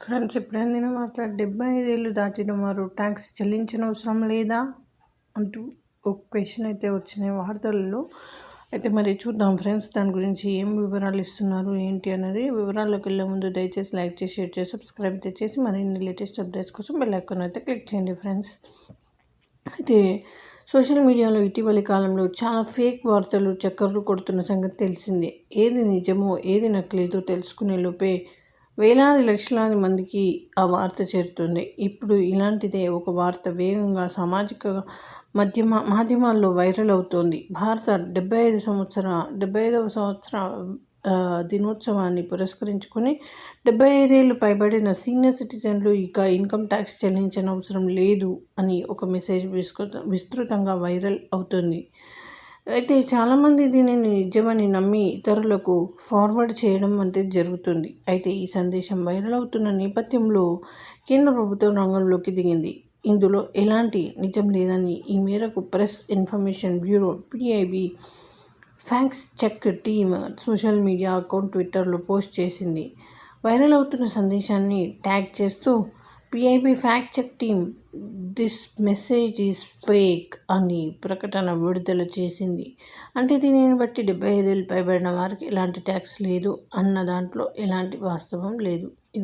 Friends, ఎప్పుడైనా మాత్రం 75 ఏళ్ళు దాటిన వారు ట్యాక్స్ చెల్లించనవసరం లేదా అంటూ ఒక క్వశ్చన్ అయితే వచ్చినాయి వార్తల్లో. అయితే మరి చూద్దాం ఫ్రెండ్స్, దాని గురించి ఏం వివరాలు ఇస్తున్నారు ఏంటి అన్నది. వివరాల్లోకి వెళ్ళే ముందు దయచేసి లైక్ చేసి, షేర్ చేసి, సబ్స్క్రైబ్ అయితే చేసి మరిన్ని లేటెస్ట్ అప్డేట్స్ కోసం బెల్ ఐకాన్ అయితే క్లిక్ చేయండి ఫ్రెండ్స్. అయితే సోషల్ మీడియాలో ఇటీవలి కాలంలో చాలా ఫేక్ వార్తలు చక్కర్లు కొడుతున్న సంగతి తెలిసిందే. ఏది నిజమో ఏది నకిలీదో తెలుసుకునే లోపే వేలాది లక్షలాది మందికి ఆ వార్త చేరుతుంది. ఇప్పుడు ఇలాంటిదే ఒక వార్త వేగంగా సామాజిక మాధ్యమాల్లో వైరల్ అవుతోంది. భారత 75వ సంవత్సర దినోత్సవాన్ని పురస్కరించుకొని 75 ఏళ్ళు పైబడిన సీనియర్ సిటిజన్లు ఇక ఇన్కమ్ ట్యాక్స్ చెల్లించనవసరం లేదు అని ఒక మెసేజ్ విస్తృతంగా వైరల్ అవుతుంది. అయితే చాలామంది దీనిని నిజమని నమ్మి ఇతరులకు ఫార్వర్డ్ చేయడం వంటిది జరుగుతుంది. అయితే ఈ సందేశం వైరల్ అవుతున్న నేపథ్యంలో కేంద్ర ప్రభుత్వం రంగంలోకి దిగింది. ఇందులో ఎలాంటి నిజం లేదని ఈ మేరకు press information bureau PIB facts check team social media account ట్విట్టర్లో పోస్ట్ చేసింది. వైరల్ అవుతున్న సందేశాన్ని ట్యాగ్ చేస్తూ PIB fact check team this message is fake అని ప్రకటన విడుదల చేసింది. అంటే దీనిని బట్టి 75 ఏళ్ళు పైబడిన వారికి ఎలాంటి ట్యాక్స్ లేదు అన్న దాంట్లో ఎలాంటి వాస్తవం లేదు. ఇది